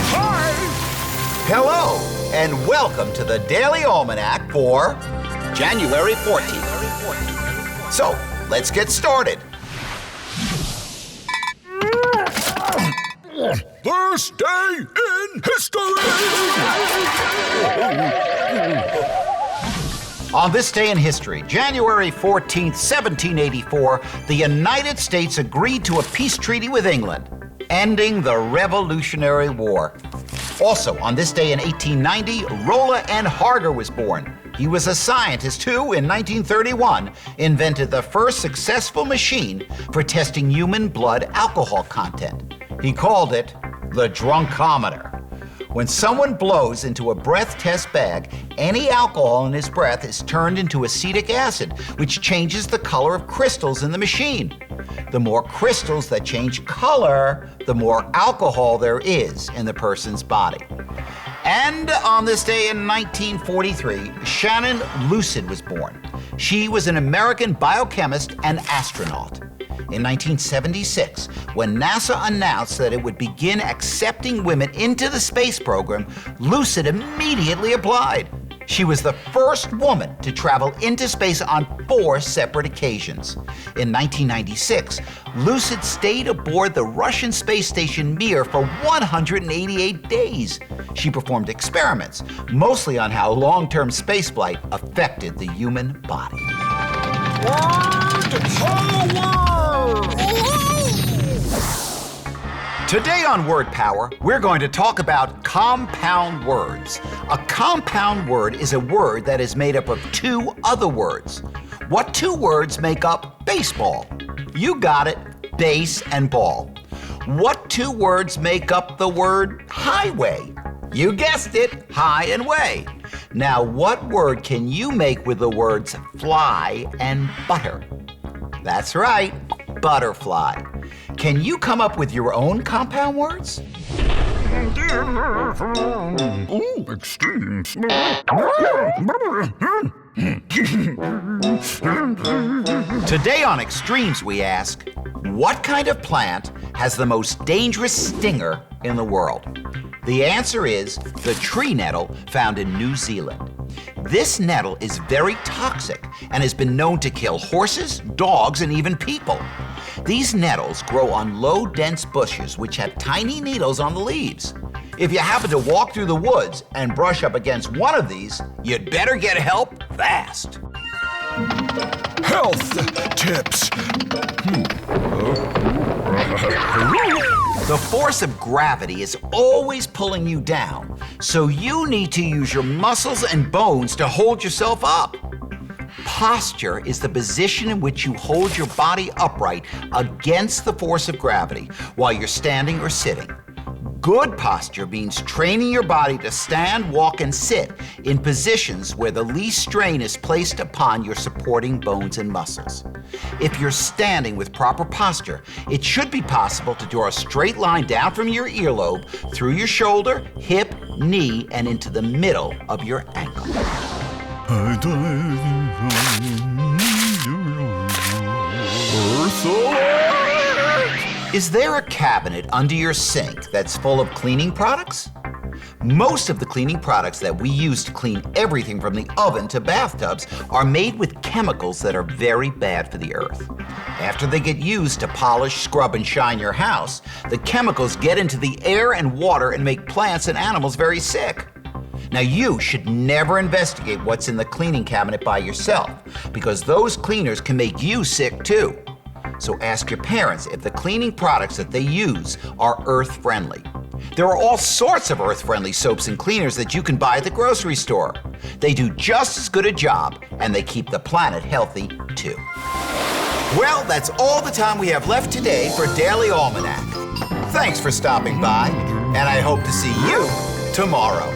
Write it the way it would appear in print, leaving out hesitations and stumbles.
Hi! Hello, and welcome to the Daily Almanac for January 14th. So, let's get started. First day in history! On this day in history, January 14th, 1784, the United States agreed to a peace treaty with England, ending the Revolutionary War. Also, on this day in 1890, Rolla N. Harger was born. He was a scientist who, in 1931, invented the first successful machine for testing human blood alcohol content. He called it the drunkometer. When someone blows into a breath test bag, any alcohol in his breath is turned into acetic acid, which changes the color of crystals in the machine. The more crystals that change color, the more alcohol there is in the person's body. And on this day in 1943, Shannon Lucid was born. She was an American biochemist and astronaut. In 1976, when NASA announced that it would begin accepting women into the space program, Lucid immediately applied. She was the first woman to travel into space on 4 separate occasions. In 1996, Lucid stayed aboard the Russian space station Mir for 188 days. She performed experiments, mostly on how long-term spaceflight affected the human body. Today on Word Power, we're going to talk about compound words. A compound word is a word that is made up of 2 other words. What 2 words make up baseball? You got it, base and ball. What 2 words make up the word highway? You guessed it, high and way. Now, what word can you make with the words fly and butter? That's right, butterfly. Can you come up with your own compound words? Ooh, extreme. Today on Extremes, we ask, what kind of plant has the most dangerous stinger in the world? The answer is the tree nettle found in New Zealand. This nettle is very toxic and has been known to kill horses, dogs, and even people. These nettles grow on low, dense bushes which have tiny needles on the leaves. If you happen to walk through the woods and brush up against one of these, you'd better get help fast. Health tips. The force of gravity is always pulling you down, so you need to use your muscles and bones to hold yourself up. Posture is the position in which you hold your body upright against the force of gravity while you're standing or sitting. Good posture means training your body to stand, walk, and sit in positions where the least strain is placed upon your supporting bones and muscles. If you're standing with proper posture, it should be possible to draw a straight line down from your earlobe, through your shoulder, hip, knee, and into the middle of your ankle. Is there a cabinet under your sink that's full of cleaning products? Most of the cleaning products that we use to clean everything from the oven to bathtubs are made with chemicals that are very bad for the earth. After they get used to polish, scrub, and shine your house, the chemicals get into the air and water and make plants and animals very sick. Now, you should never investigate what's in the cleaning cabinet by yourself, because those cleaners can make you sick too. So ask your parents if the cleaning products that they use are earth-friendly. There are all sorts of earth-friendly soaps and cleaners that you can buy at the grocery store. They do just as good a job, and they keep the planet healthy too. Well, that's all the time we have left today for Daily Almanac. Thanks for stopping by, and I hope to see you tomorrow.